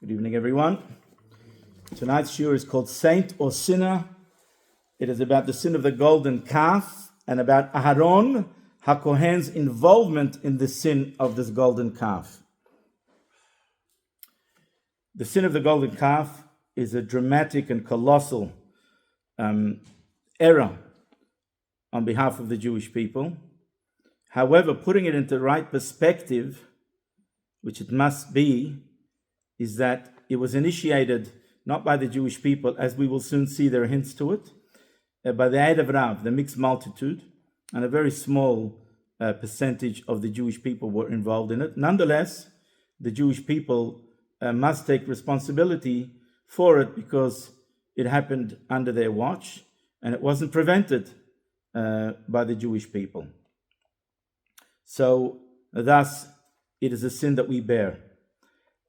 Good evening, everyone. Tonight's shiur is called Saint or Sinner. It is about the sin of the golden calf and about Aaron HaKohen's involvement in the sin of this golden calf. The sin of the golden calf is a dramatic and colossal error on behalf of the Jewish people. However, putting it into the right perspective, which it must be, is that it was initiated not by the Jewish people, as we will soon see there are hints to it, by the Erev Rav, the mixed multitude, and a very small percentage of the Jewish people were involved in it. Nonetheless, the Jewish people must take responsibility for it because it happened under their watch and it wasn't prevented by the Jewish people. So, thus, it is a sin that we bear.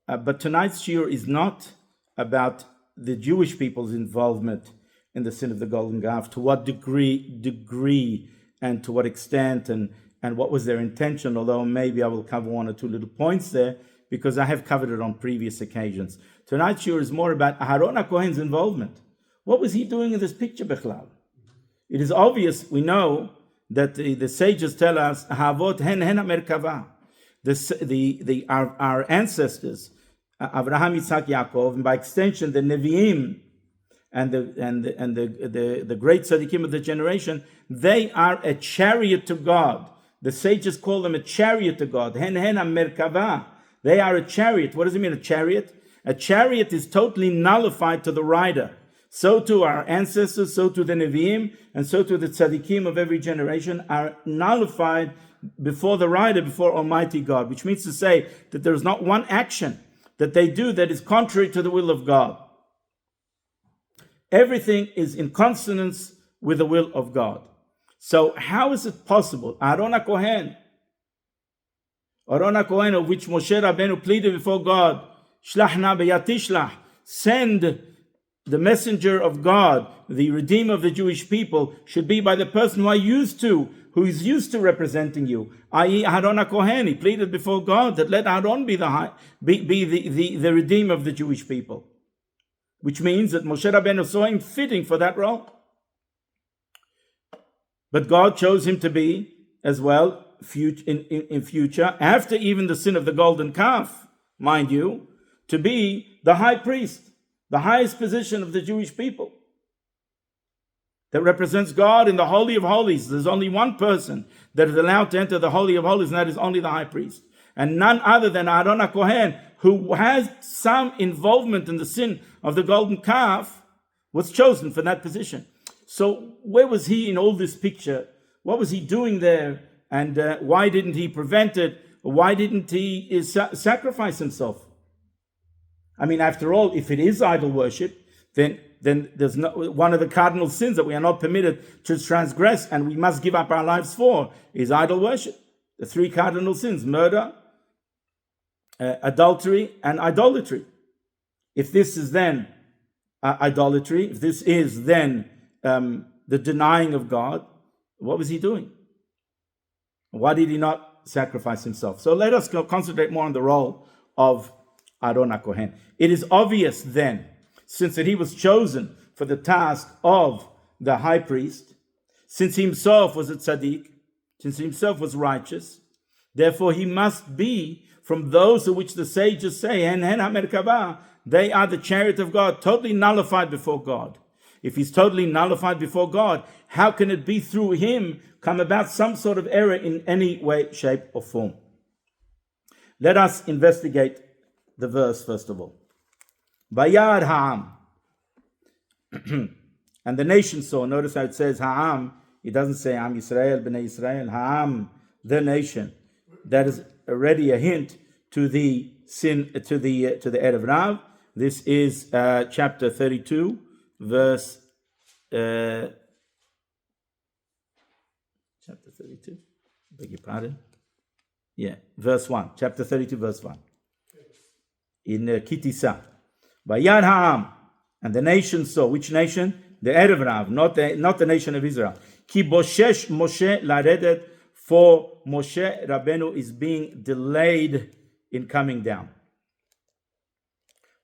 But tonight's shiur is not about the Jewish people's involvement in the sin of the golden calf, to what degree and to what extent and what was their intention, although maybe I will cover one or two little points there because I have covered it on previous occasions. Tonight's shiur is more about Aaron HaKohen's involvement. What was he doing in this picture, Bechlal? It is obvious, we know, that the sages tell us, Havot hen merkava. Our ancestors, Avraham, Yitzhak, Yaakov, and by extension the Nevi'im and the great tzaddikim of the generation, they are a chariot to God. The sages call them a chariot to God. Hen merkava. They are a chariot. What does it mean, a chariot? A chariot is totally nullified to the rider. So too our ancestors, so too the Nevi'im, and so too the tzaddikim of every generation are nullified before the rider, before Almighty God, which means to say that there is not one action that they do that is contrary to the will of God. Everything is in consonance with the will of God. So how is it possible? Aaron HaKohen, of which Moshe Rabbeinu pleaded before God, Shlachna b'yatishlach, send the messenger of God, the redeemer of the Jewish people, should be by the person who is used to representing you, i.e. Aaron HaKohen. He pleaded before God that let Aaron be the redeemer of the Jewish people, which means that Moshe Rabbeinu saw him fitting for that role. But God chose him to be, as well, in future, after even the sin of the golden calf, mind you, to be the high priest, the highest position of the Jewish people, that represents God in the Holy of Holies. There's only one person that is allowed to enter the Holy of Holies, and that is only the high priest. And none other than Aaron HaKohen, who has some involvement in the sin of the golden calf, was chosen for that position. So where was he in all this picture? What was he doing there? And why didn't he prevent it? Why didn't he sacrifice himself? I mean, after all, if it is idol worship, then there's one of the cardinal sins that we are not permitted to transgress and we must give up our lives for is idol worship. The three cardinal sins: murder, adultery, and idolatry. If this is then idolatry, if this is then the denying of God, what was he doing? Why did he not sacrifice himself? So let us concentrate more on the role of Aaron HaKohen. It is obvious then, since that he was chosen for the task of the high priest, since he himself was a tzaddik, since he himself was righteous, therefore he must be from those of which the sages say, they are the chariot of God, totally nullified before God. If he's totally nullified before God, how can it be through him come about some sort of error in any way, shape, or form? Let us investigate the verse first of all. Bayar Ha'am. And the nation saw. Notice how it says Ha'am. It doesn't say Am Yisrael, Bnei Yisrael. Ha'am, the nation. That is already a hint to the sin, to the Erev Rav. This is chapter 32, verse. Chapter 32. Beg your pardon. Yeah, verse 1. Chapter 32, verse 1. In Kitisa. Vayad Ha'am, and the nation saw. Which nation? The Erev Rav, not the nation of Israel. Ki boshesh Moshe laredet, for Moshe Rabbeinu is being delayed in coming down.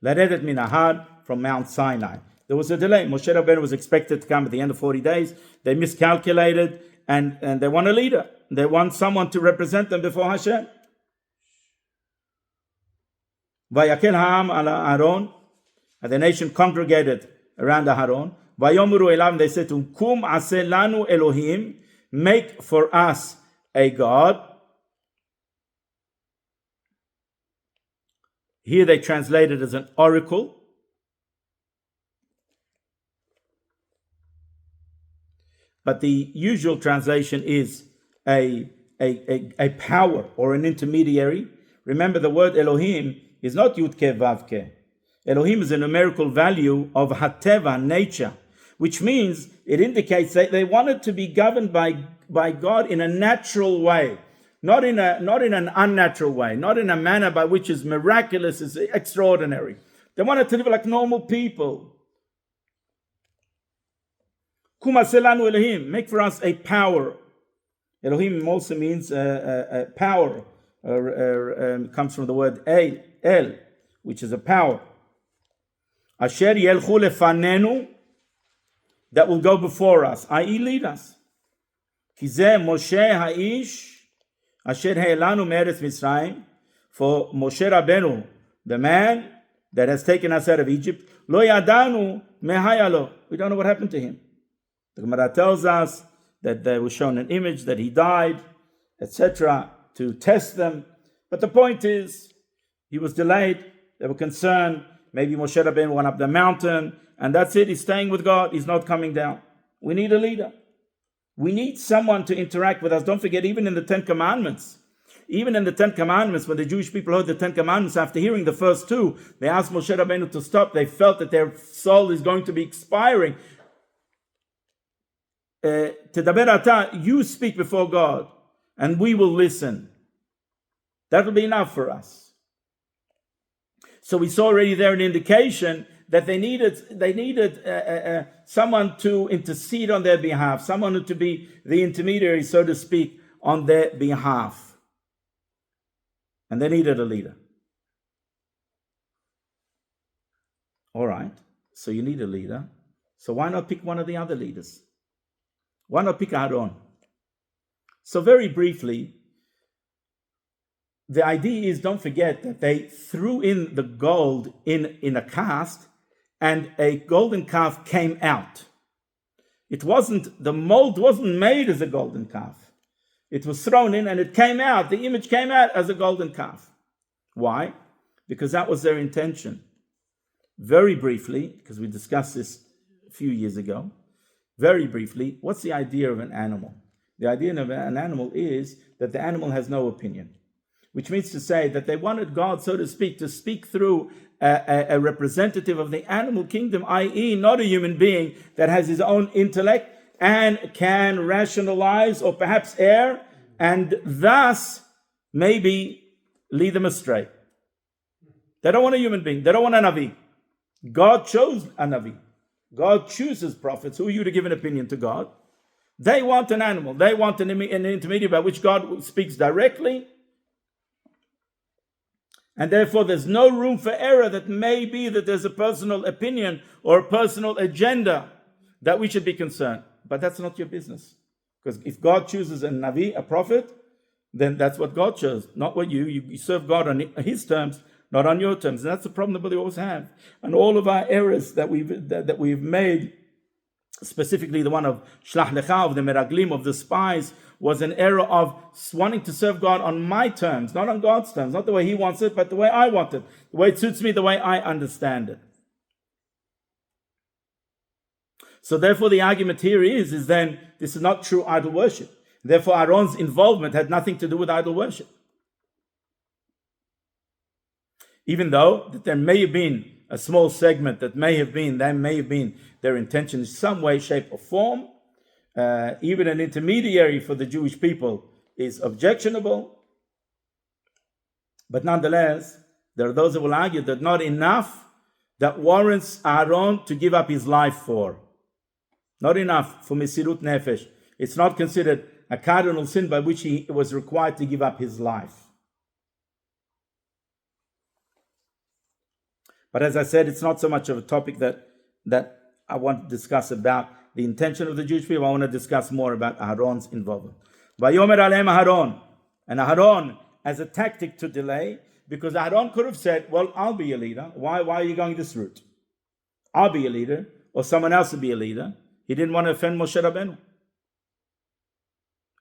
Laredet minahar, from Mount Sinai. There was a delay. Moshe Rabbeinu was expected to come at the end of 40 days. They miscalculated, and they want a leader. They want someone to represent them before Hashem. Vayakel ha'am ala Aaron, and the nation congregated around Aaron. Vayomuru elav, they said to him, Kum aseh lanu Elohim, make for us a God. Here they translate it as an oracle. But the usual translation is a power or an intermediary. Remember, the word Elohim is not Yud-Ke Vav-Ke. Elohim is a numerical value of Hateva, nature, which means it indicates that they wanted to be governed by God in a natural way, not in an unnatural way, not in a manner by which is miraculous, is extraordinary. They wanted to live like normal people. Kuma selanu Elohim, make for us a power. Elohim also means power. Comes from the word El, which is a power. Asher yelchu lefanenu, that will go before us, i.e. lead us. Kizeh Moshe ha'ish asher ha'elanu me'eretz Mitzrayim, for Moshe Rabbeinu, the man that has taken us out of Egypt, lo yadanu mehayalo, we don't know what happened to him. The Gemara tells us that they were shown an image that he died, etc., to test them. But the point is, he was delayed. They were concerned. Maybe Moshe Rabbeinu went up the mountain, and that's it. He's staying with God. He's not coming down. We need a leader. We need someone to interact with us. Don't forget, even in the Ten Commandments, when the Jewish people heard the Ten Commandments, after hearing the first two, they asked Moshe Rabbeinu to stop. They felt that their soul is going to be expiring. Tedaber ata, you speak before God, and we will listen. That will be enough for us. So we saw already there an indication that they needed someone to intercede on their behalf, someone to be the intermediary, so to speak, on their behalf. And they needed a leader. All right, so you need a leader. So why not pick one of the other leaders? Why not pick Aaron? So very briefly, the idea is, don't forget that they threw in the gold in a cast, and a golden calf came out. The mold wasn't made as a golden calf. It was thrown in and it came out. The image came out as a golden calf. Why? Because that was their intention. Very briefly, because we discussed this a few years ago, very briefly, what's the idea of an animal? The idea of an animal is that the animal has no opinion, which means to say that they wanted God, so to speak through a representative of the animal kingdom, i.e. not a human being that has his own intellect and can rationalize or perhaps err, and thus maybe lead them astray. They don't want a human being. They don't want a Navi. God chose a Navi. God chooses prophets. Who are you to give an opinion to God? They want an animal. They want an intermediary by which God speaks directly. And therefore there's no room for error. That may be that there's a personal opinion or a personal agenda that we should be concerned. But that's not your business. Because if God chooses a Navi, a prophet, then that's what God chose, not what you serve God on his terms, not on your terms. And that's the problem that we always have. And all of our errors that we've made, specifically the one of Shlach Lecha, of the Meraglim, of the spies, was an error of wanting to serve God on my terms, not on God's terms, not the way he wants it, but the way I want it, the way it suits me, the way I understand it. So therefore the argument here is then this is not true idol worship. Therefore Aaron's involvement had nothing to do with idol worship. Even though that there may have been a small segment that may have been their intention in some way, shape or form, even an intermediary for the Jewish people is objectionable. But nonetheless, there are those who will argue that not enough that warrants Aaron to give up his life for. Not enough for Mesirut Nefesh. It's not considered a cardinal sin by which he was required to give up his life. But as I said, it's not so much of a topic that I want to discuss about the intention of the Jewish people. I want to discuss more about Aaron's involvement. Vayomer aleim Aaron, and Aaron as a tactic to delay, because Aaron could have said, well, I'll be a leader. Why are you going this route? I'll be a leader, or someone else will be a leader. He didn't want to offend Moshe Rabbeinu.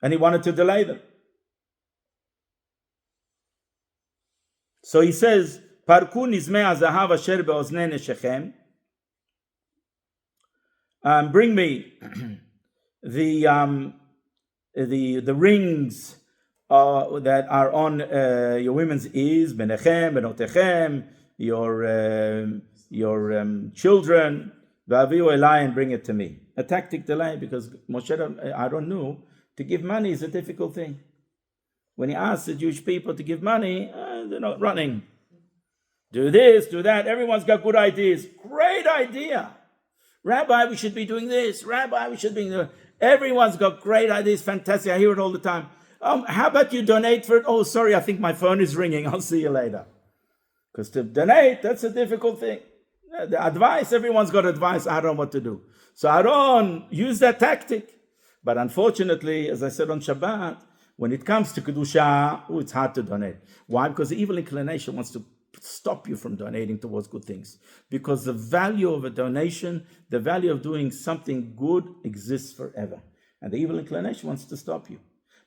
And he wanted to delay them. So he says, Parku nizmei hazahav asher beoznei neshechem. Bring me the rings that are on your women's ears, benechem, benotechem, your children, v'aviu elai, and bring it to me. A tactic delay, because Moshe Aaron knew to give money is a difficult thing. When he asked the Jewish people to give money, they're not running. Do this, do that. Everyone's got good ideas. Great idea. Rabbi, we should be doing this. Rabbi, we should be doing that. Everyone's got great ideas. Fantastic. I hear it all the time. How about you donate for it? Oh, sorry, I think my phone is ringing. I'll see you later. Because to donate, that's a difficult thing. The advice, everyone's got advice. I don't know what to do. So Aaron used that tactic. But unfortunately, as I said on Shabbat, when it comes to Kedusha, it's hard to donate. Why? Because the evil inclination wants to stop you from donating towards good things. Because the value of a donation, the value of doing something good exists forever. And the evil inclination wants to stop you.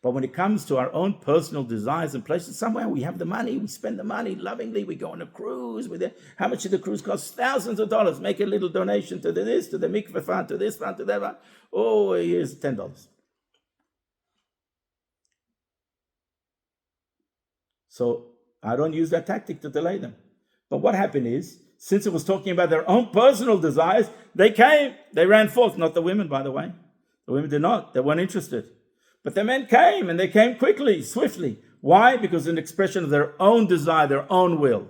But when it comes to our own personal desires and pleasures, somewhere we have the money, we spend the money lovingly, we go on a cruise. How much did the cruise cost? Thousands of dollars. Make a little donation to this, to the mikveh fund, to this fund, to that fund. Oh, here's $10. So I don't use that tactic to delay them. But what happened is, since it was talking about their own personal desires, they came, they ran forth. Not the women, by the way. The women did not. They weren't interested. But the men came, and they came quickly, swiftly. Why? Because it's an expression of their own desire, their own will.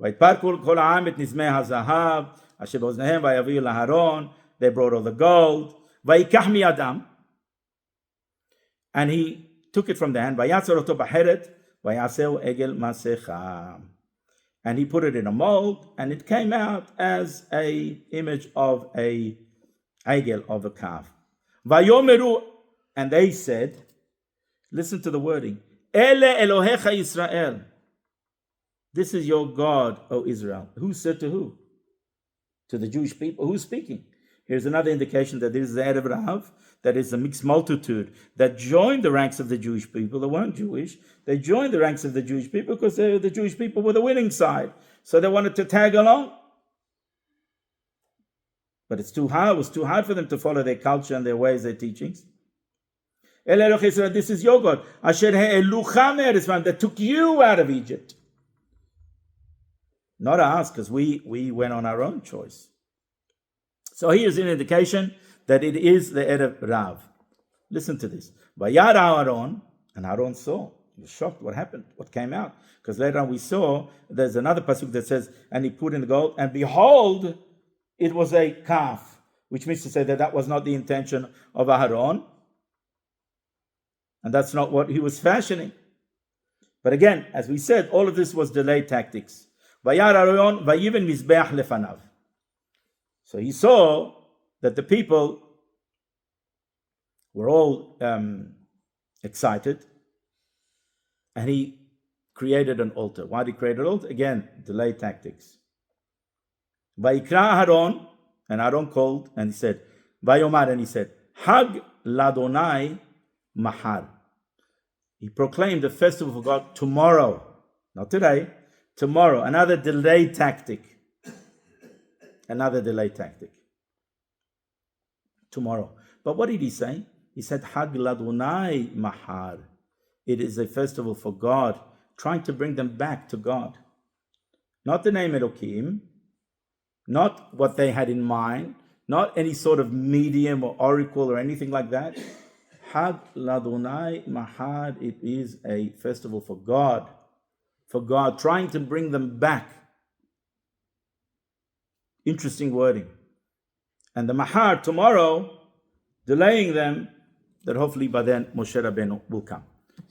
They brought all the gold. And he took it from the hand. And he put it in a mold, and it came out as an image of a egel, of a calf. Vayomeru, and they said, listen to the wording, Ele Elohecha Yisrael. This is your God, O Israel. Who said to who? To the Jewish people. Who's speaking? Here's another indication that this is the Erev Rav, that is a mixed multitude that joined the ranks of the Jewish people. They weren't Jewish. They joined the ranks of the Jewish people because the Jewish people were the winning side. So they wanted to tag along. But it's too hard. It was too hard for them to follow their culture and their ways, their teachings. This is your God. That took you out of Egypt. Not us, because we went on our own choice. So here's an indication that it is the Erev Rav. Listen to this. Vayar Aaron, and Aaron saw. He was shocked. What happened? What came out? Because later on we saw there's another pasuk that says, and he put in the gold, and behold, it was a calf, which means to say that was not the intention of Aaron, and that's not what he was fashioning. But again, as we said, all of this was delay tactics. Vayar Aaron vayiven mizbeach lefanav. So he saw that the people were all excited, and he created an altar. Why did he create an altar? Again, delay tactics. Vayikra Aaron, and Aaron called, and he said, Vayomar, and he said, Hag Ladonai Mahar. He proclaimed the festival of God tomorrow, not today, tomorrow. Another delay tactic. Another delay tactic. Tomorrow. But what did he say? He said, Hag Ladonai Mahar. It is a festival for God, trying to bring them back to God. Not the name Elohim, not what they had in mind, not any sort of medium or oracle or anything like that. Hag Ladonai Mahar, it is a festival for God, trying to bring them back. Interesting wording. And the Mahar tomorrow, delaying them, that hopefully by then Moshe Rabbeinu will come.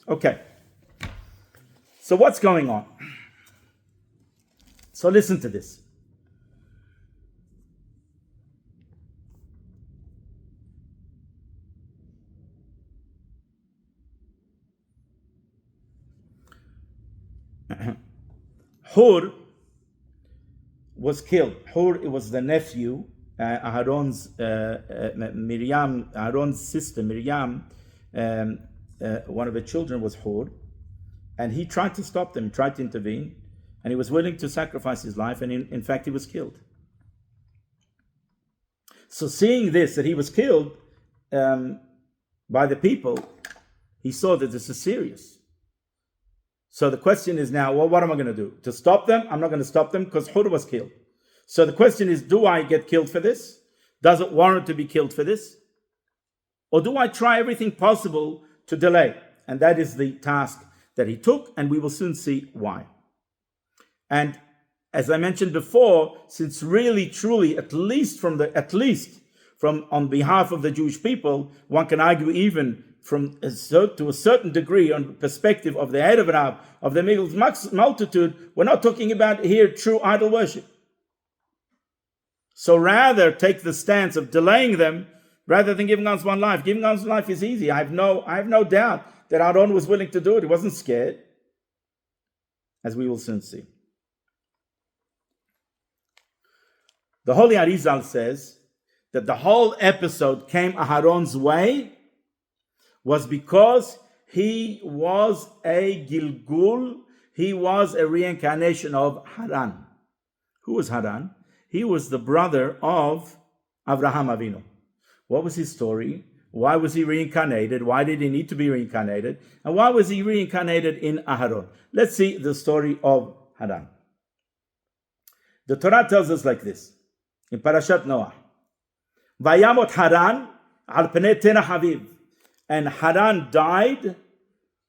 Okay. So what's going on? So listen to this. Hur was killed. Hur, it was the nephew, Aaron's sister Miriam. One of her children was Hur, and he tried to stop them, tried to intervene, and he was willing to sacrifice his life, and in fact he was killed. So seeing this, that he was killed by the people, he saw that this is serious. So the question is now, well, what am I going to do? To stop them? I'm not going to stop them because Hur was killed. So the question is, do I get killed for this? Does it warrant to be killed for this? Or do I try everything possible to delay? And that is the task that he took, and we will soon see why. And as I mentioned before, since really, truly, at least from on behalf of the Jewish people, one can argue even to a certain degree on the perspective of the Erev Rav, of the mixed multitude, we're not talking about here true idol worship. So rather take the stance of delaying them rather than giving us one life. Giving us life is easy. I have no doubt that Aaron was willing to do it. He wasn't scared, as we will soon see. The Holy Arizal says that the whole episode came Aaron's way was because he was a Gilgul, he was a reincarnation of Haran. Who was Haran? He was the brother of Avraham Avinu. What was his story? Why was he reincarnated? Why did he need to be reincarnated? And why was he reincarnated in Aharon? Let's see the story of Haran. The Torah tells us like this, in Parashat Noah. Vayamot Haran al pnei terach aviv. And Haran died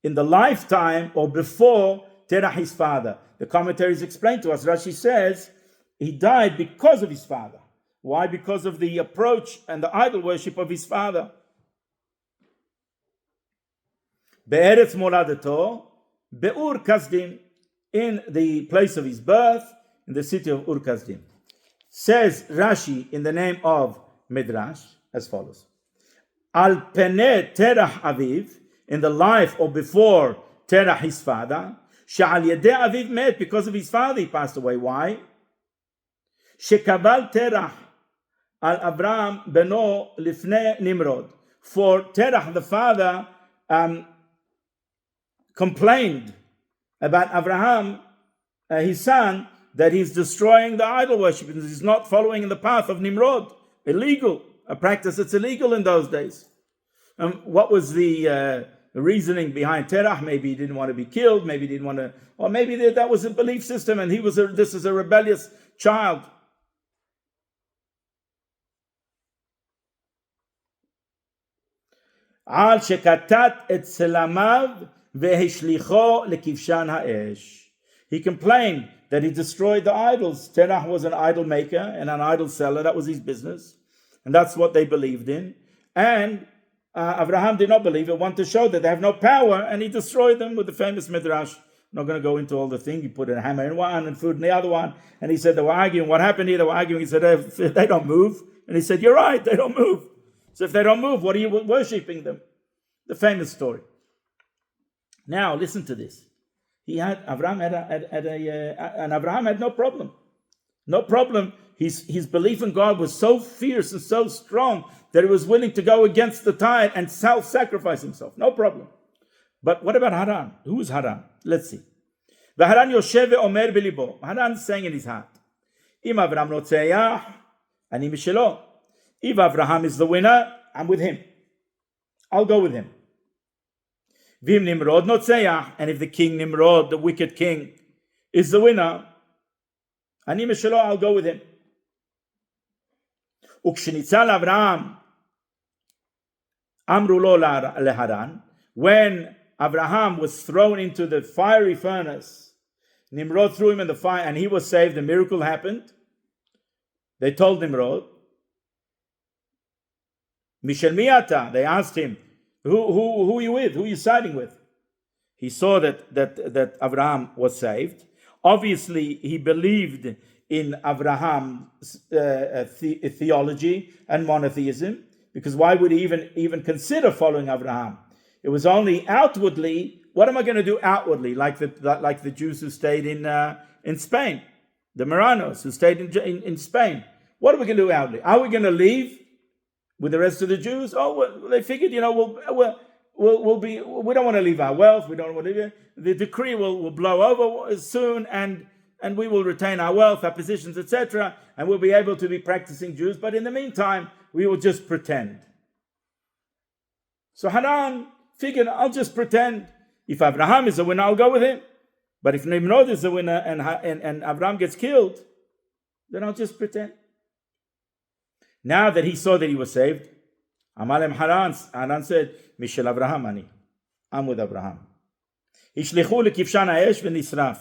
in the lifetime or before Terach, his father. The commentaries explain to us, Rashi says, he died because of his father. Why? Because of the approach and the idol worship of his father. Be'eretz moladato, be'ur kasdim, in the place of his birth, in the city of Ur Kasdim. Says Rashi in the name of Midrash as follows. Al peneh Terach aviv, in the life or before Terach his father, she'al yedei aviv met, because of his father he passed away. Why? Shekabal Terach al Abraham beno lifnei Nimrod. For Terach the father complained about Abraham, his son, that he's destroying the idol worship and he's not following in the path of Nimrod. Illegal. A practice that's illegal in those days. What was the reasoning behind Terach? Maybe he didn't want to be killed. Maybe he didn't want to, or maybe that was a belief system, and this is a rebellious child. Al shekatat et selamav vehishlicho lekivshan ha'esh. He complained that he destroyed the idols. Terach was an idol maker and an idol seller. That was his business. And that's what they believed in. And Abraham did not believe it, wanted to show that they have no power, and he destroyed them with the famous Midrash. I'm not going to go into all the thing. He put a hammer in one and food in the other one. And he said they were arguing. What happened here? They were arguing. He said, they don't move. And he said, you're right, they don't move. So if they don't move, what are you worshipping them? The famous story. Now, listen to this. Abraham had no problem. No problem. His belief in God was so fierce and so strong that he was willing to go against the tide and self-sacrifice himself. No problem. But what about Haran? Who is Haran? Let's see. Haran yoshev ve'omer belibo. Haran is saying in his heart, Im Avraham notzeach, ani mishelo. If Abraham is the winner, I'm with him. I'll go with him. Vim Nimrod notzeach. And if the king Nimrod, the wicked king, is the winner, ani mishelo, I'll go with him. Ukshenitzal Avraham amru lo leharan. When Abraham was thrown into the fiery furnace, Nimrod threw him in the fire and he was saved. The miracle happened. They told Nimrod, Mishel miata. They asked him, who are you with? Who are you siding with? He saw that Abraham was saved. Obviously, he believed in Abraham's theology and monotheism, because why would he even consider following Abraham? It was only outwardly. What am I going to do outwardly? Like the Jews who stayed in Spain, the Marranos who stayed in Spain. What are we going to do outwardly? Are we going to leave with the rest of the Jews? Oh, well, they figured, we'll be. We don't want to leave our wealth. We don't want to leave it. The decree will blow over soon, and we will retain our wealth, our positions, etc., and we'll be able to be practicing Jews. But in the meantime, we will just pretend. So Haran figured, I'll just pretend. If Abraham is a winner, I'll go with him. But if Nimrod is a winner and Abraham gets killed, then I'll just pretend. Now that he saw that he was saved, Amalem Haran said, Mishel Abraham ani. I'm with Abraham. Ishlichu lekivshan ha'esh v'nisraf.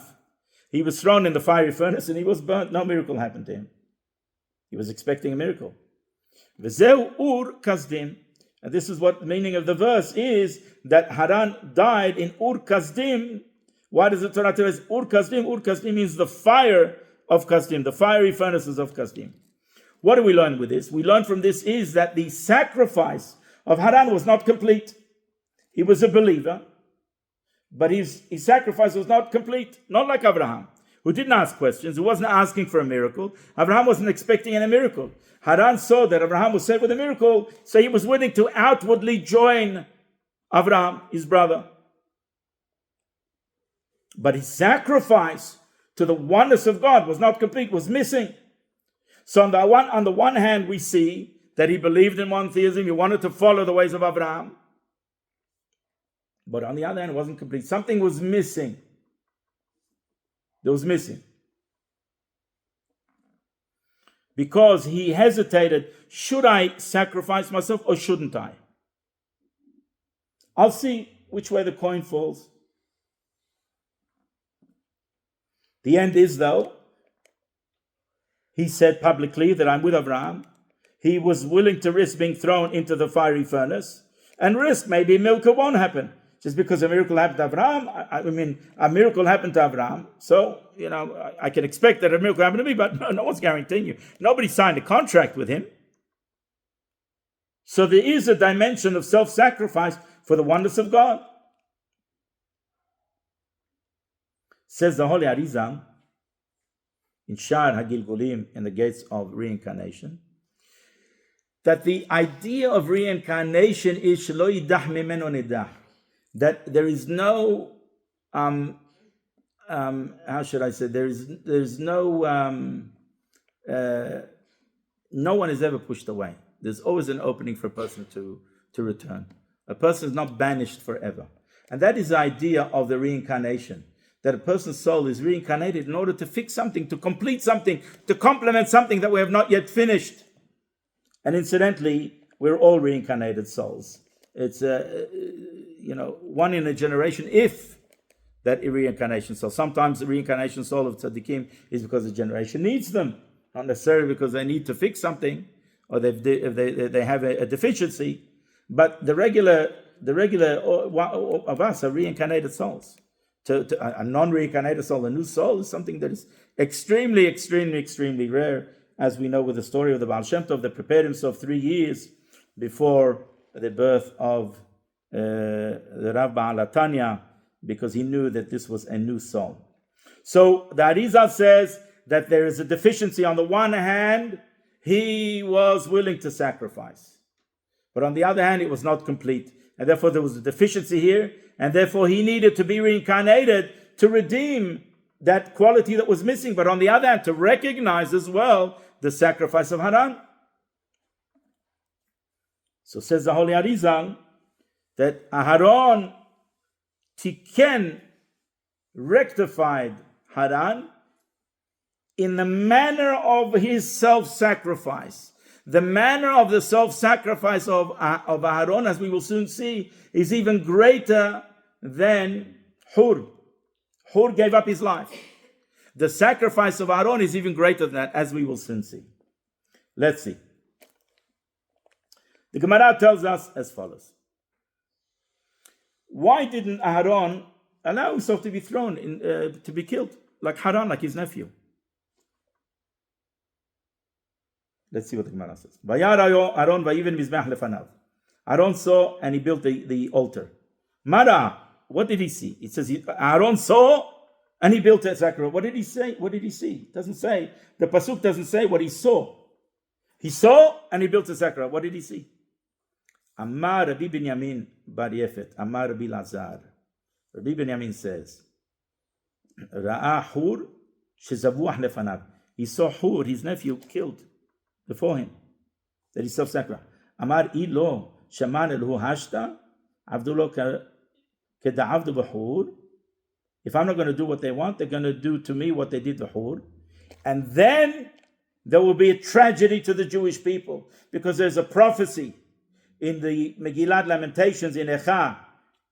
He was thrown in the fiery furnace and he was burnt. No miracle happened to him. He was expecting a miracle. V'zeu ur kasdim. And this is what the meaning of the verse is, that Haran died in Ur Kasdim. Why does the Torah tell us Ur Kasdim? Ur Kasdim means the fire of Kasdim, the fiery furnaces of Kasdim. What do we learn with this? We learn from this is that the sacrifice of Haran was not complete. He was a believer, but his sacrifice was not complete. Not like Abraham, who didn't ask questions, who wasn't asking for a miracle. Abraham wasn't expecting any miracle. Haran saw that Abraham was saved with a miracle, so he was willing to outwardly join Abraham, his brother. But his sacrifice to the oneness of God was not complete, was missing. So on the one hand, we see that he believed in monotheism, he wanted to follow the ways of Abraham. But on the other hand, it wasn't complete. Something was missing. There was missing. Because he hesitated, should I sacrifice myself or shouldn't I? I'll see which way the coin falls. The end is, though, he said publicly that I'm with Abraham. He was willing to risk being thrown into the fiery furnace and risk maybe a miracle won't happen. Just because a miracle happened to Abraham, a miracle happened to Abraham. So, I can expect that a miracle happened to me, but no one's guaranteeing you. Nobody signed a contract with him. So there is a dimension of self-sacrifice for the oneness of God. Says the Holy Arizal in Shar HaGilgulim, in the gates of reincarnation, that the idea of reincarnation is shelo yidah mimeno nidah, that there is no how should I say, there's no no one is ever pushed away. There's always an opening for a person to return. A person is not banished forever. And that is the idea of the reincarnation, that a person's soul is reincarnated in order to fix something, to complete something, to complement something that we have not yet finished. And incidentally, we're all reincarnated souls. It's one in a generation, if that reincarnation soul. Sometimes the reincarnation soul of tzaddikim is because the generation needs them, not necessarily because they need to fix something or they have a deficiency. But the regular of us are reincarnated souls. To a non-reincarnated soul, a new soul, is something that is extremely, extremely, extremely rare, as we know with the story of the Baal Shem Tov that prepared himself 3 years before the birth of the Rav Baal HaTanya, because he knew that this was a new soul. So the Arizal says that there is a deficiency. On the one hand, he was willing to sacrifice, but on the other hand, it was not complete, and therefore there was a deficiency here, and therefore he needed to be reincarnated to redeem that quality that was missing, but on the other hand, to recognize as well the sacrifice of Haran. So says the Holy Arizal that Aharon tiken, rectified Haran in the manner of his self-sacrifice. The manner of the self-sacrifice of Aharon, as we will soon see, is even greater than Hur. Hur gave up his life. The sacrifice of Aharon is even greater than that, as we will soon see. Let's see. The Gemara tells us as follows. Why didn't Aharon allow himself to be thrown to be killed? like Haran, like his nephew. Let's see what the Gemara says. Aaron vayiven mizbeach lefanav. Aaron saw and he built the altar. Mara, what did he see? It says Aaron saw and he built a sacrifice. What did he say? What did he see? It doesn't say. The pasuk doesn't say what he saw. He saw and he built a sacrifice. What did he see? Amar Rabbi Binyamin bar Yefet. Amar Rabbi Lazar. Rabbi Binyamin says, Ra'a Hur shezavuach lefanav. He saw Hur, his nephew, killed before him. That he self-sacrificed. Amar ilo shaman elhu hashta avdulo keda'avdu b'Hur. If I'm not going to do what they want, they're going to do to me what they did to Hur. And then there will be a tragedy to the Jewish people, because there's a prophecy in the Megillat Lamentations in Echa,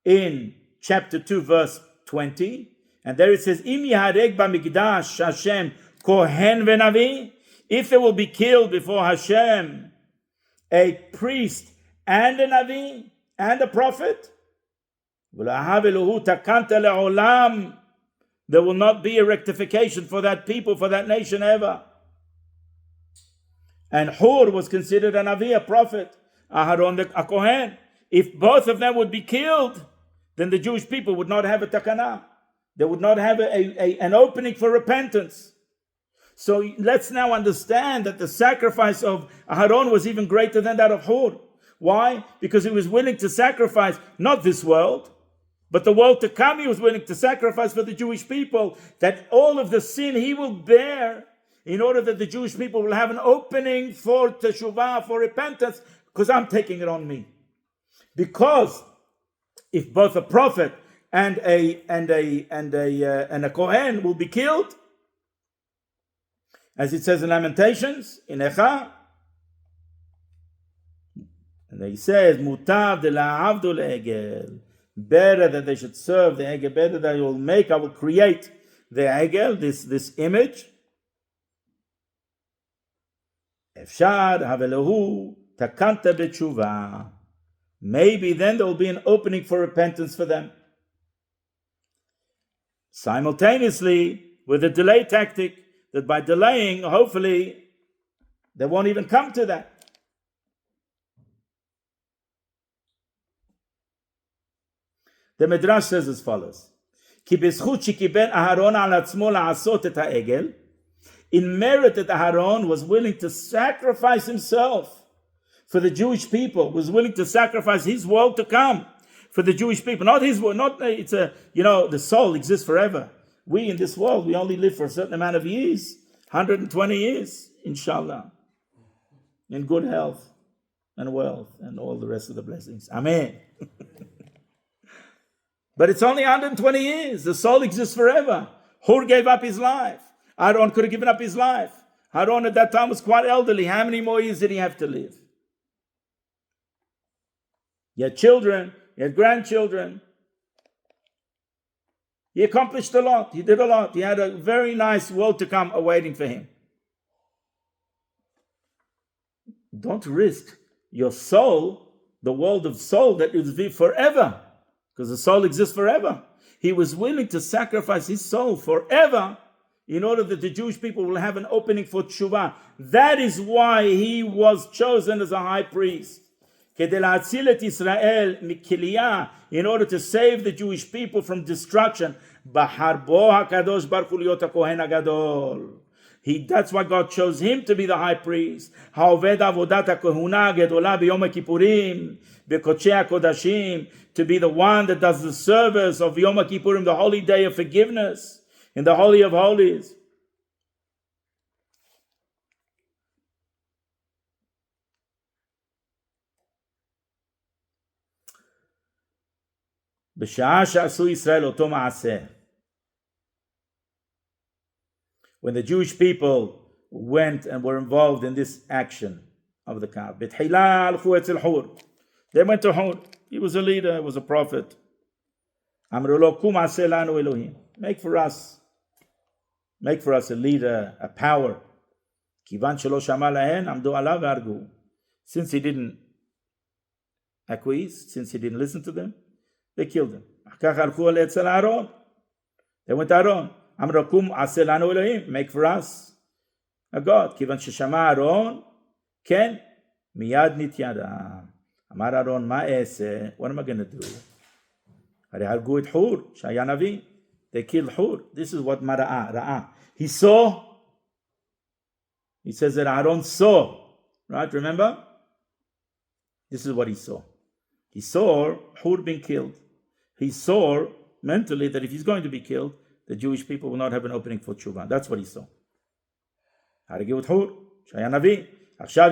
in chapter 2, verse 20. And there it says, Im yahareg b'mikdash Hashem kohen v'navi. If there will be killed before Hashem a priest and a Navi and a prophet, there will not be a rectification for that people, for that nation ever. And Hur was considered a Navi, a prophet, Aharon a Kohen. If both of them would be killed, then the Jewish people would not have a takana. They would not have an opening for repentance. So let's now understand that the sacrifice of Aharon was even greater than that of Hur. Why? Because he was willing to sacrifice not this world, but the world to come. He was willing to sacrifice for the Jewish people, that all of the sin he will bear, in order that the Jewish people will have an opening for teshuvah, for repentance, because I'm taking it on me. Because if both a prophet and a Kohen will be killed, as it says in Lamentations, in Echa, and he says, Mutav de la'avdu le'egel. Better that they should serve the egel, better that I will create the egel, this image. Efshar havelahu takanta b'tshuva. Maybe then there will be an opening for repentance for them. Simultaneously, with a delay tactic, that by delaying, hopefully, they won't even come to that. The Midrash says as follows: Ki b'zchut shekiben Aharon al atzmo la'asot et ha'egel. In merit that Aharon was willing to sacrifice himself for the Jewish people, was willing to sacrifice his world to come for the Jewish people. Not his world, the soul exists forever. We in this world, we only live for a certain amount of years, 120 years, inshallah, in good health and wealth and all the rest of the blessings. Amen. But it's only 120 years. The soul exists forever. Hur gave up his life. Aaron could have given up his life. Aaron at that time was quite elderly. How many more years did he have to live? He had children. He had grandchildren. He accomplished a lot. He did a lot. He had a very nice world to come awaiting for him. Don't risk your soul, the world of soul that will be forever, because the soul exists forever. He was willing to sacrifice his soul forever in order that the Jewish people will have an opening for tshuva. That is why he was chosen as a high priest. In order to save the Jewish people from destruction. That's why God chose him to be the high priest. To be the one that does the service of Yom Kippurim, the holy day of forgiveness, in the Holy of Holies. When the Jewish people went and were involved in this action of the Kaaba, they went to Hur. He was a leader, he was a prophet. Make for us a leader, a power. Since he didn't acquiesce, since he didn't listen to them, they killed him. They went to Aaron. אמר קום עשה לנו אלוהים, make for us a God. כיוון ששמע אהרון, כן, מיד נתיירא. אמר אהרון, מה אעשה? What am I going to do? הרי הרגו את חור, שהיה נביא. They killed חור. This is what ראה. He saw. He says that Aaron saw. Right, remember? This is what he saw. He saw Hur being killed. He saw mentally that if he's going to be killed, the Jewish people will not have an opening for tshuva. That's what he saw. הרגו את חור, שהיה נביא. עכשיו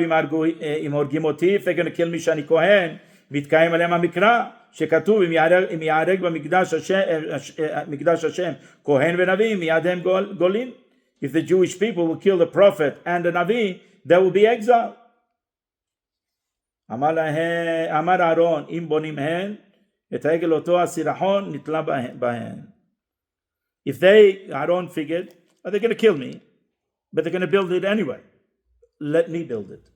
אם הורגים אותי, if they're going to kill me שאני כהן, מתקיים עליהם המקרא, שכתוב אם יהרג במקדש השם כהן ונביא, מיד הם גולים. If the Jewish people will kill the prophet and the Navi, there will be exile. אמר אהרון, אם בונים הן, את העגל אותו הסירחון נתלה בהן. If Aaron figured, they're going to kill me, but they're going to build it anyway. Let me build it.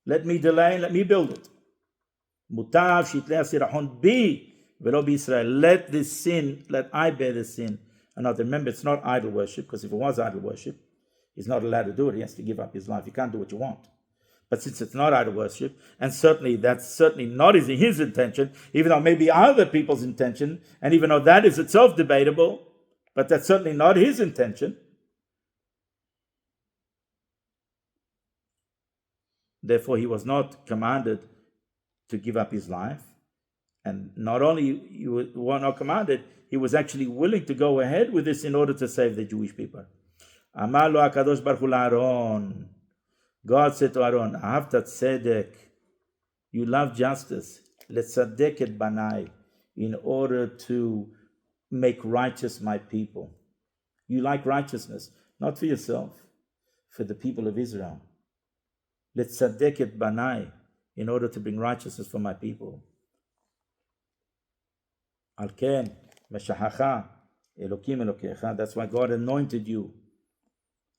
Let me delay, let me build it. מוטב שיתלה הסירחון בי ולא בישראל. Let this sin, let I bear the sin. And now remember, it's not idol worship, because if it was idol worship, he's not allowed to do it. He has to give up his life. You can't do what you want. But since it's not idol worship, and certainly that's certainly not his intention, even though maybe other people's intention, and even though that is itself debatable, but that's certainly not his intention. Therefore, he was not commanded to give up his life. And not only you were not commanded, he was actually willing to go ahead with this in order to save the Jewish people. Amar lo HaKadosh Baruch Hu LaAaron. God said to Aaron, Ahavta tzedek, you love justice, letzadek et banai, in order to make righteous my people. You like righteousness, not for yourself, for the people of Israel. Letzadek et banai, in order to bring righteousness for my people. Al ken, meshachacha, Elokim Elokecha, that's why God anointed you.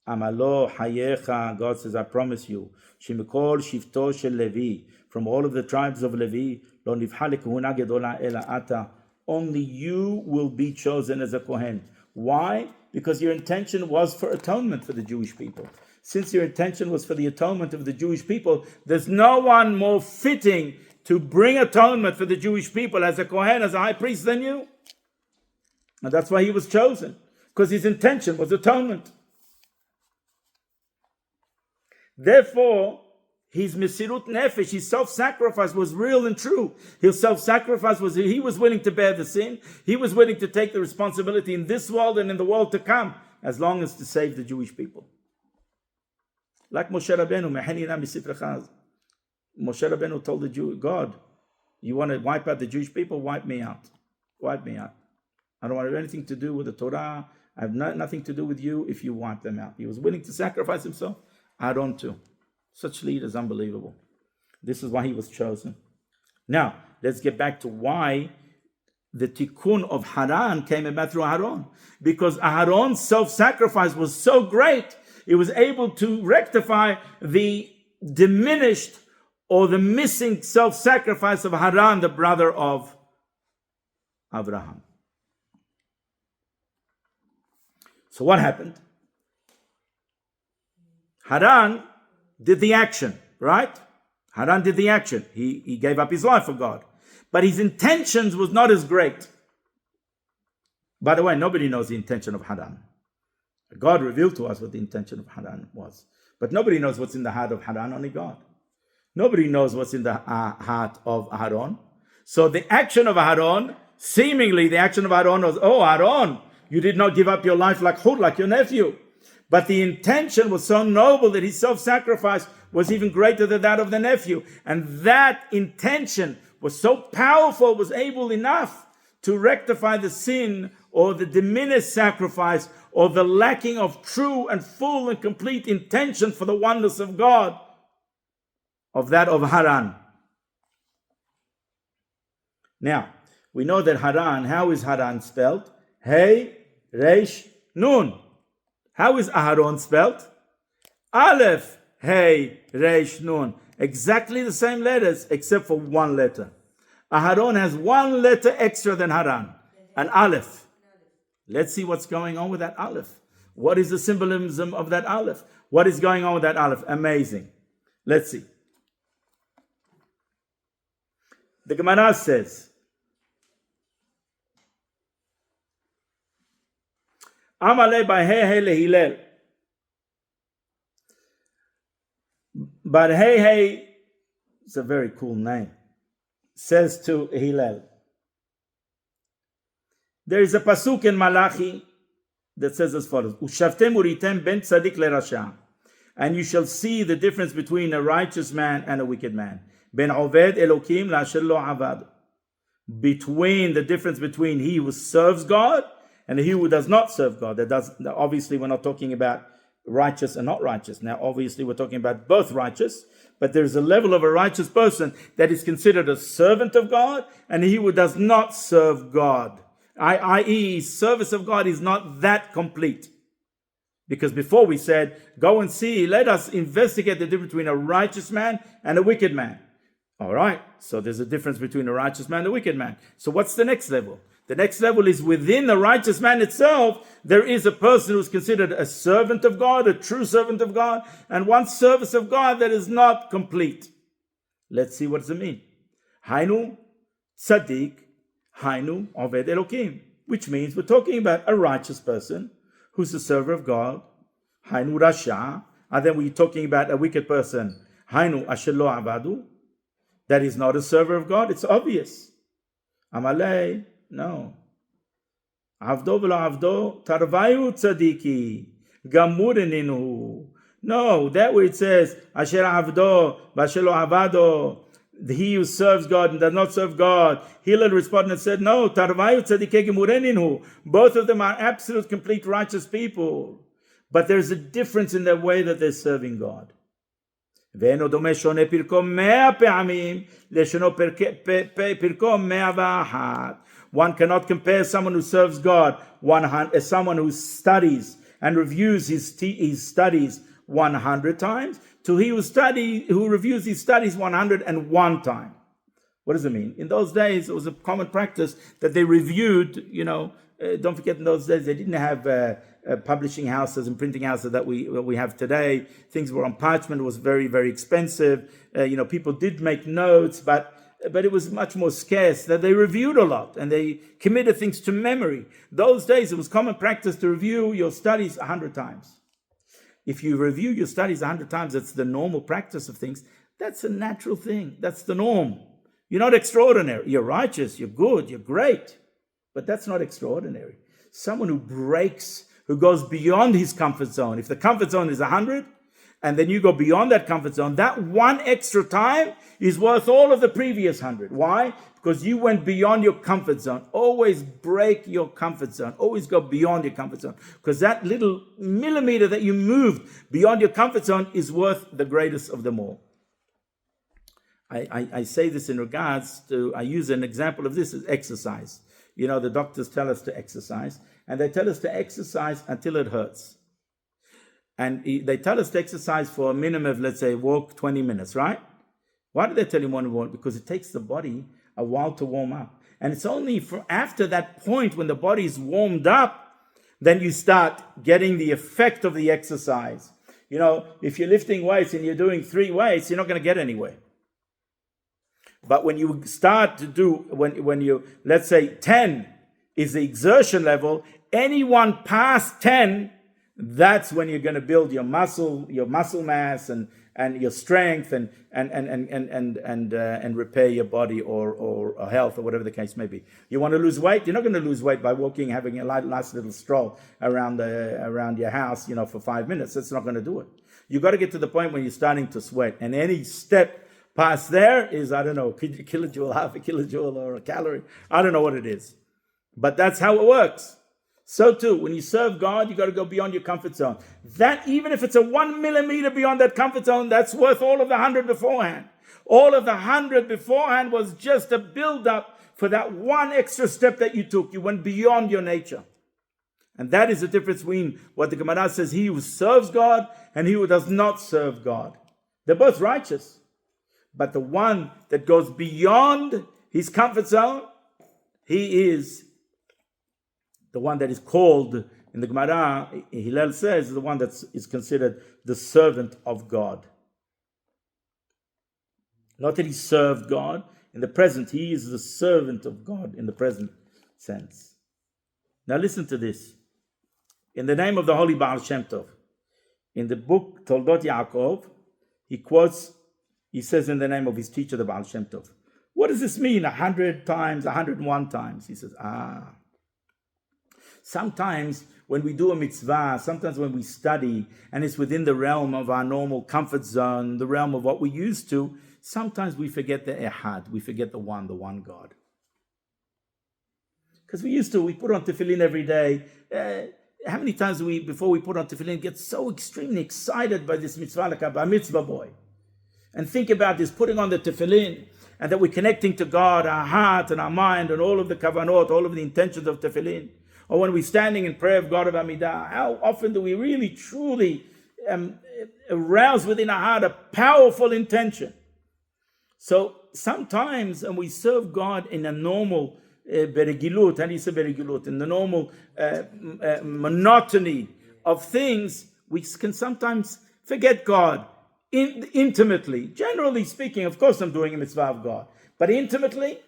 Amalo Hayecha, God says, I promise you, Shemikol Shifto Shel Levi, from all of the tribes of Levi, Lo Nivhale Kahuna Gedola Ela Ata, only you will be chosen as a Kohen. Why? Because your intention was for atonement for the Jewish people. Since your intention was for the atonement of the Jewish people, there's no one more fitting to bring atonement for the Jewish people as a Kohen, as a high priest than you. And that's why he was chosen, because his intention was atonement. Therefore, his mesirut nefesh, his self-sacrifice was real and true. His self-sacrifice was, he was willing to bear the sin. He was willing to take the responsibility in this world and in the world to come, as long as to save the Jewish people. Like Moshe Rabbeinu, Moshe Rabbeinu told the Jew, God, you want to wipe out the Jewish people? Wipe me out. Wipe me out. I don't want to have anything to do with the Torah. I have nothing to do with you if you wipe them out. He was willing to sacrifice himself. Aaron too. Such lead is unbelievable. This is why he was chosen. Now, let's get back to why the tikkun of Haran came about through Aaron. Because Aaron's self-sacrifice was so great, it was able to rectify the diminished or the missing self-sacrifice of Haran, the brother of Abraham. So what happened? Haran did the action, right? Haran did the action. He gave up his life for God. But his intentions was not as great. By the way, nobody knows the intention of Haran. God revealed to us what the intention of Haran was. But nobody knows what's in the heart of Haran, only God. Nobody knows what's in the heart of Aaron. So the action of Aaron, seemingly the action of Aaron was, oh, Aaron, you did not give up your life like Hur, like your nephew. But the intention was so noble that his self-sacrifice was even greater than that of the nephew. And that intention was so powerful, was able enough to rectify the sin or the diminished sacrifice or the lacking of true and full and complete intention for the oneness of God of that of Haran. Now, we know that Haran, how is Haran spelled? Hey, Resh, Nun. How is Aharon spelled? Aleph, Hey, Resh, Nun. Exactly the same letters except for one letter. Aharon has one letter extra than Haran, an Aleph. Let's see what's going on with that aleph. What is the symbolism of that aleph? What is going on with that aleph? Amazing. Let's see. The Gemara says, Amale by Hey Lehilel. But Hey, it's a very cool name, says to Hillel. There is a pasuk in Malachi that says as follows: Ushavtem uritem ben tzadik lerasha, and you shall see the difference between a righteous man and a wicked man. Ben oved elokim la'asher lo avad, between the difference between he who serves God and he who does not serve God. Obviously, we're not talking about righteous and not righteous. Now, obviously, we're talking about both righteous, but there's a level of a righteous person that is considered a servant of God, and he who does not serve God, i.e., service of God is not that complete. Because before we said, go and see, let us investigate the difference between a righteous man and a wicked man. All right, so there's a difference between a righteous man and a wicked man. So what's the next level? The next level is within the righteous man itself, there is a person who's considered a servant of God, a true servant of God, and one service of God that is not complete. Let's see what does it mean. Hainu tzaddik, hainu oved elokim, which means we're talking about a righteous person who's a server of God. Hainu rasha, and then we're talking about a wicked person. Hainu asher lo avadu, that is not a server of God. It's obvious. Amalei, no. Avdo v'lo avdo tarvayu tzadiki gamureninu. No, that where it says asher avdo v'asher lo avado, he who serves God and does not serve God. Hillel responded and said, no, tarvayu tzadike gemureninu. Both of them are absolute, complete righteous people. But there's a difference in the way that they're serving God. ואינו דומה שונה פרקו 100 פעמים לשונו פרקו 101. One cannot compare someone who serves God as someone who studies and reviews his studies 100 times to he who reviews his studies 101 times. What does it mean? In those days, it was a common practice that they reviewed, don't forget in those days, they didn't have publishing houses and printing houses that we have today. Things were on parchment. It was very, very expensive. People did make notes, but it was much more scarce. That they reviewed a lot and they committed things to memory. Those days, it was common practice to review your studies 100 times. If you review your studies 100 times, that's the normal practice of things. That's a natural thing. That's the norm. You're not extraordinary. You're righteous. You're good. You're great. But that's not extraordinary. Someone who goes beyond his comfort zone. If the comfort zone is 100, and then you go beyond that comfort zone, that one extra time is worth all of the previous 100. Why? Because you went beyond your comfort zone. Always break your comfort zone. Always go beyond your comfort zone. Because that little millimeter that you moved beyond your comfort zone is worth the greatest of them all. I say this in regards to, I use an example of this as exercise. The doctors tell us to exercise, and they tell us to exercise until it hurts. And they tell us to exercise for a minimum of, let's say, walk 20 minutes, right? Why do they tell you one to walk? Because it takes the body a while to warm up. And it's only after that point when the body is warmed up, then you start getting the effect of the exercise. If you're lifting weights and you're doing 3 weights, you're not going to get anywhere. But when you start to do, when you, let's say 10 is the exertion level, anyone past 10, that's when you're going to build your muscle mass and your strength and repair your body or health or whatever the case may be. You want to lose weight? You're not going to lose weight by walking, having a nice little stroll around your house, for 5 minutes. That's not going to do it. You got to get to the point when you're starting to sweat, and any step past there is, I don't know, a kilojoule, half a kilojoule, or a calorie. I don't know what it is. But that's how it works. So too, when you serve God, you got to go beyond your comfort zone. That, even if it's a 1 millimeter beyond that comfort zone, that's worth all of the 100 beforehand. All of the 100 beforehand was just a build-up for that one extra step that you took. You went beyond your nature. And that is the difference between what the Gemara says, he who serves God and he who does not serve God. They're both righteous. But the one that goes beyond his comfort zone, he is the one that is called in the Gemara, Hillel says, the one that is considered the servant of God. Not that he served God. In the present, he is the servant of God in the present sense. Now listen to this. In the name of the Holy Baal Shem Tov, in the book Toldot Yaakov, he says in the name of his teacher, the Baal Shem Tov, what does this mean? 100 times, 101 times. He says, sometimes when we do a mitzvah, sometimes when we study, and it's within the realm of our normal comfort zone, the realm of what we're used to, sometimes we forget the Ehad, we forget the one God. Because we put on tefillin every day. How many times do we, before we put on tefillin, get so extremely excited by this mitzvah, like a mitzvah boy? And think about this, putting on the tefillin, and that we're connecting to God, our heart and our mind, and all of the kavanot, all of the intentions of tefillin. Or when we're standing in prayer of God of Amidah, how often do we really, truly arouse within our heart a powerful intention? So sometimes, and we serve God in a normal beregilut, how do you say beregilut? In the normal monotony of things, we can sometimes forget God intimately. Generally speaking, of course I'm doing a mitzvah of God, but intimately,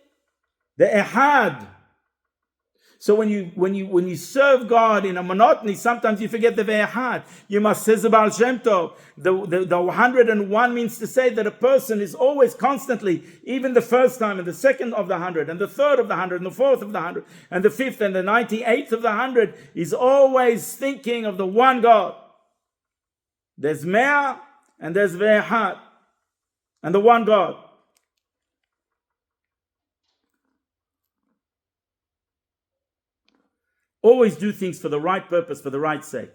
the Ehad. So when you serve God in a monotony, sometimes you forget the Ve'ahad. You must say the Baal Shem Tov. The 101 means to say that a person is always constantly, even the first time and the second of the 100 and the third of the 100 and the fourth of the 100 and the fifth and the 98th of the 100 is always thinking of the one God. There's Mea and there's Ve'ahad and the one God. Always do things for the right purpose, for the right sake.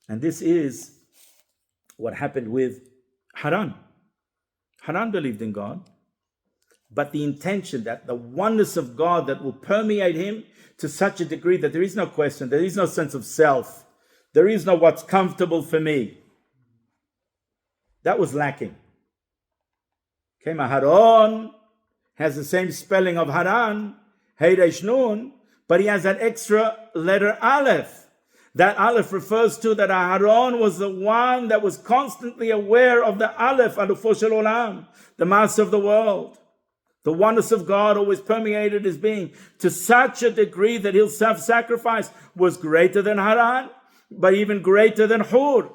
And this is what happened with Haran. Haran believed in God, but the intention that the oneness of God that will permeate him to such a degree that there is no question, there is no sense of self, there is no what's comfortable for me. That was lacking. Okay, Haran has the same spelling of Haran, Hey Resh Nun, but he has that extra letter Aleph. That Aleph refers to that Aharon was the one that was constantly aware of the Aleph, Alufo Shel Olam, the master of the world. The oneness of God always permeated his being to such a degree that his self-sacrifice was greater than Haran, but even greater than Hur.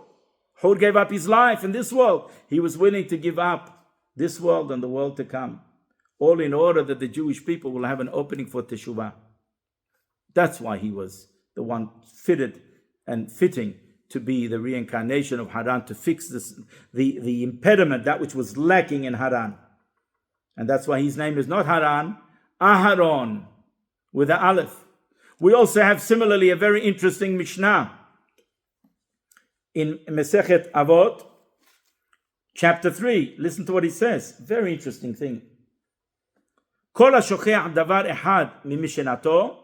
Hur gave up his life in this world. He was willing to give up this world and the world to come, all in order that the Jewish people will have an opening for Teshuvah. That's why he was the one fitted and fitting to be the reincarnation of Haran, to fix this, the impediment, that which was lacking in Haran. And that's why his name is not Haran, Aharon, with the Aleph. We also have similarly a very interesting Mishnah in Mesechet Avot, chapter 3. Listen to what he says. Very interesting thing. Kol ha-shocheach davar ehad mimishenato,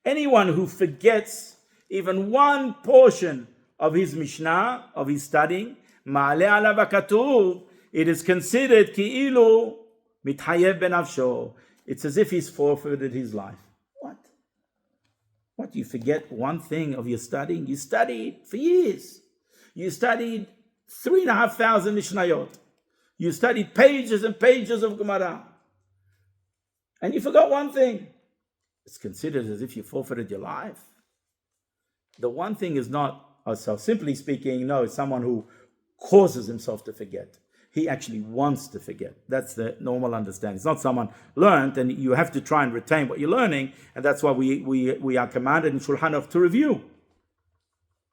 anyone who forgets even one portion of his Mishnah, of his studying, ma'aleh alav hakatuv, it is considered ki'ilu mithayev benafsho. It's as if he's forfeited his life. What? You forget one thing of your studying? You studied for years. You studied 3,500 Mishnayot. You studied pages and pages of Gemara. And you forgot one thing. It's considered as if you forfeited your life. The one thing is not, so simply speaking, no, it's someone who causes himself to forget. He actually wants to forget. That's the normal understanding. It's not someone learned, and you have to try and retain what you're learning, and that's why we are commanded in Shulchan Aruch to review.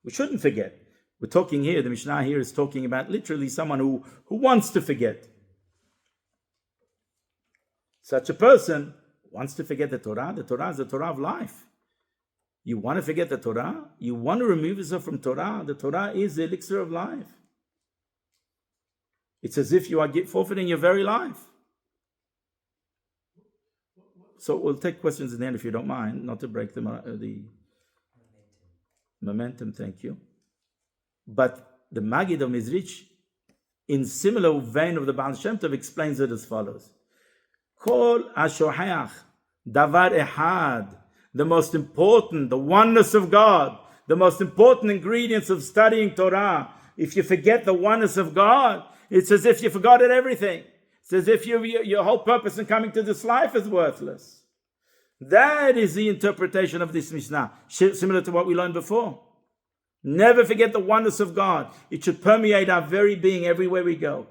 We shouldn't forget. We're talking here, the Mishnah here is talking about literally someone who wants to forget. Such a person wants to forget the Torah. The Torah is the Torah of life. You want to forget the Torah? You want to remove yourself from Torah? The Torah is the elixir of life. It's as if you are forfeiting your very life. So we'll take questions in the end if you don't mind, not to break the momentum. Thank you. But the Maggid of Mizrich, in similar vein of the Baal Shem Tov, explains it as follows. Kol ha-shocheach Davar Ehad, the most important, the oneness of God, the most important ingredients of studying Torah. If you forget the oneness of God, it's as if you forgot everything. It's as if your whole purpose in coming to this life is worthless. That is the interpretation of this Mishnah, similar to what we learned before. Never forget the oneness of God. It should permeate our very being everywhere we go.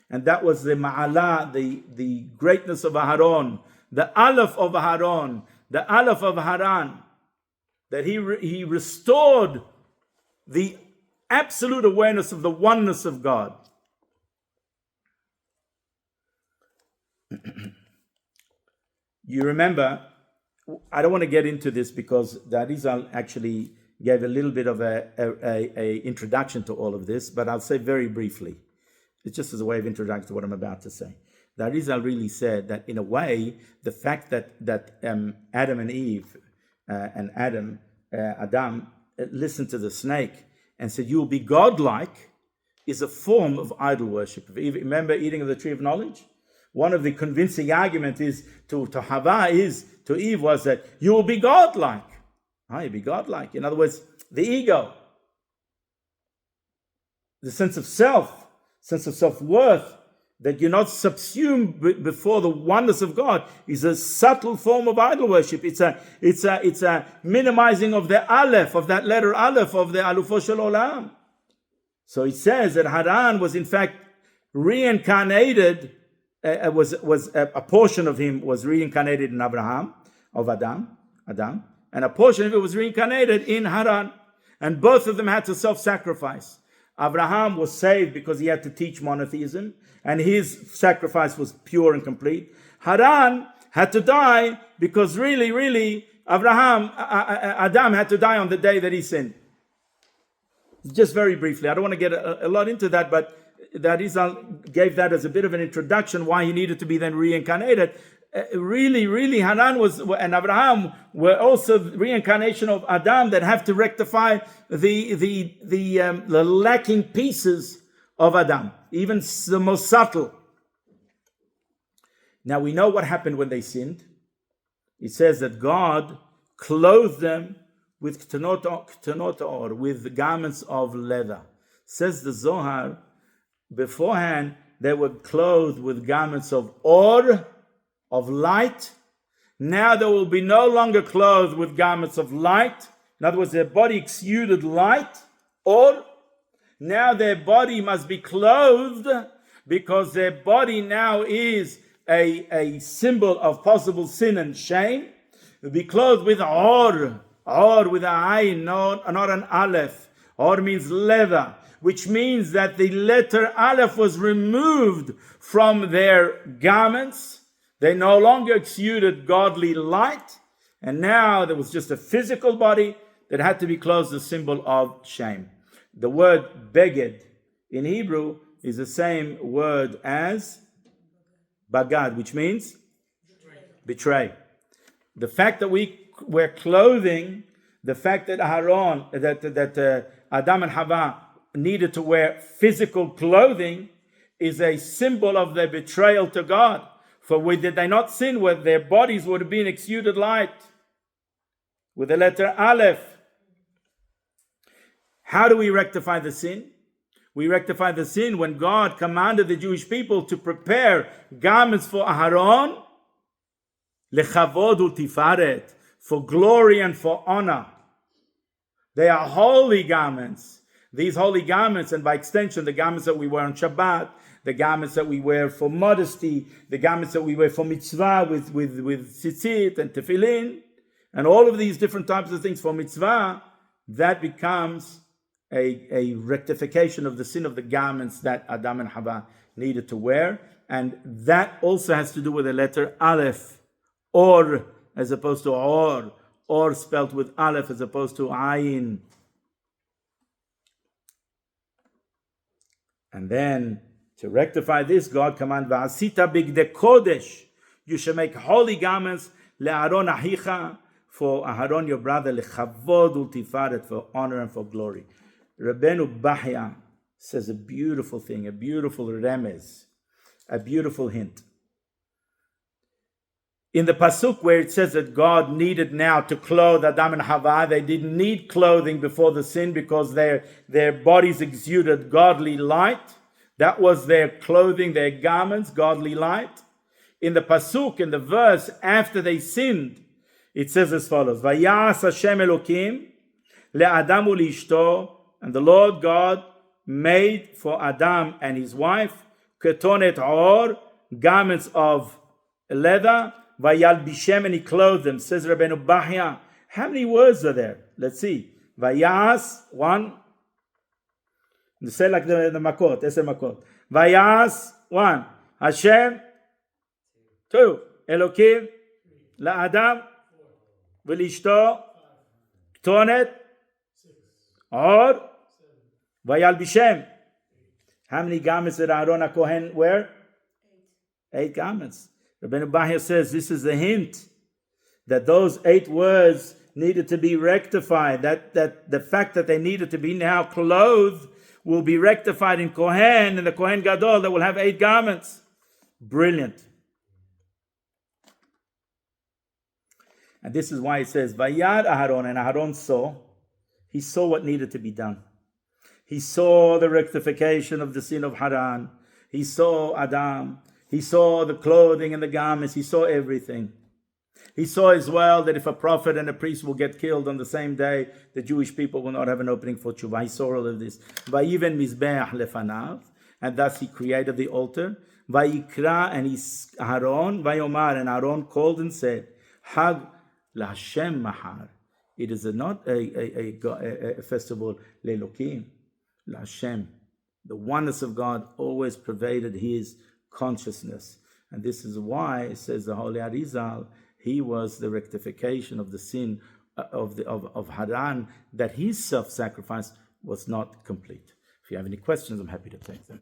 And that was the ma'ala, the greatness of Aharon, the Aleph of Aharon, the Aleph of Haran, that he restored the absolute awareness of the oneness of God. You remember, I don't want to get into this because the Arizal actually gave a little bit of a introduction to all of this, but I'll say very briefly. It's just as a way of introduction to what I'm about to say. The Arizal really said that in a way, the fact that Adam and Eve and Adam listened to the snake and said, "You will be godlike," is a form of idol worship. Remember eating of the tree of knowledge? One of the convincing arguments is to Eve was that you will be godlike. You'll be godlike. In other words, the ego, the sense of self-worth, that you're not subsumed before the oneness of God, is a subtle form of idol worship. It's a minimizing of the Aleph, of that letter Aleph, of the Alufo Shel Olam. So it says that Haran was in fact reincarnated. Was a portion of him was reincarnated in Abraham, of Adam, and a portion of it was reincarnated in Haran. And both of them had to self-sacrifice. Abraham was saved because he had to teach monotheism, and his sacrifice was pure and complete. Haran had to die because really, Adam had to die on the day that he sinned. Just very briefly, I don't want to get a lot into that, but that Arizal gave that as a bit of an introduction why he needed to be then reincarnated. Really, Haran and Abraham were also the reincarnation of Adam that have to rectify the lacking pieces of Adam, even the most subtle. Now we know what happened when they sinned. It says that God clothed them with k'tanot or with garments of leather. Says the Zohar, beforehand they were clothed with garments of or, of light. Now they will be no longer clothed with garments of light. In other words, their body exuded light, or now their body must be clothed because their body now is a symbol of possible sin and shame. They'll be clothed with or with an ayin, not an aleph. Or means leather, which means that the letter aleph was removed from their garments. They no longer exuded godly light, and now there was just a physical body that had to be clothed, a symbol of shame. The word beged in Hebrew is the same word as bagad, which means betray. The fact that we wear clothing, the fact that Aharon, that Adam and Hava needed to wear physical clothing, is a symbol of their betrayal to God. For did they not sin, where their bodies would have been exuded light with the letter Aleph? How do we rectify the sin? We rectify the sin when God commanded the Jewish people to prepare garments for Aharon, lechavod u'tifaret, for glory and for honor. They are holy garments. These holy garments, and by extension, the garments that we wear on Shabbat, the garments that we wear for modesty, the garments that we wear for mitzvah with tzitzit and tefillin, and all of these different types of things for mitzvah, that becomes a rectification of the sin of the garments that Adam and Hava needed to wear. And that also has to do with the letter Aleph, or as opposed to or spelt with Aleph as opposed to Ayin. And then to rectify this, God commanded, V'asita bigdei kodesh, you shall make holy garments, le'aron ahicha, for Aharon your brother, lechavod u'tifaret, for honor and for glory. Rabbeinu Bahya says a beautiful thing, a beautiful remez, a beautiful hint. In the pasuk where it says that God needed now to clothe Adam and Hava, they didn't need clothing before the sin because their bodies exuded godly light. That was their clothing, their garments, godly light. In the pasuk, in the verse after they sinned, it says as follows: Vayas Hashem Elokim le'Adam u'li'ishto, and the Lord God made for Adam and his wife ketonet or, garments of leather, vayalbishem, and he clothed them. Says Rabbeinu Bachya. How many words are there? Let's see. Vayas, one. Say like the makot, Eser makot. Vayas, one. Hashem, two. Elokim, la'adam, v'lishto, ketonet, or, vayalbishem. How many garments did Aaron HaKohen wear? 8 garments. Rabbeinu Bachya says this is a hint that those 8 words needed to be rectified. That the fact that they needed to be now clothed will be rectified in Kohen, and the Kohen Gadol that will have 8 garments. Brilliant. And this is why it says, Vayad Aharon, and Aharon saw. He saw what needed to be done. He saw the rectification of the sin of Haran. He saw Adam. He saw the clothing and the garments. He saw everything. He saw as well that if a prophet and a priest will get killed on the same day, the Jewish people will not have an opening for tshuva. He saw all of this. Vayiven mizbeach lefanav, and thus he created the altar. Vayikra, and Aaron, Vayomar, and Aaron called and said, Hag laHashem mahar. It is not a festival leElokim, laHashem. The oneness of God always pervaded his consciousness. And this is why, says the Holy Arizal, he was the rectification of the sin of Haran, that his self-sacrifice was not complete. If you have any questions, I'm happy to take them.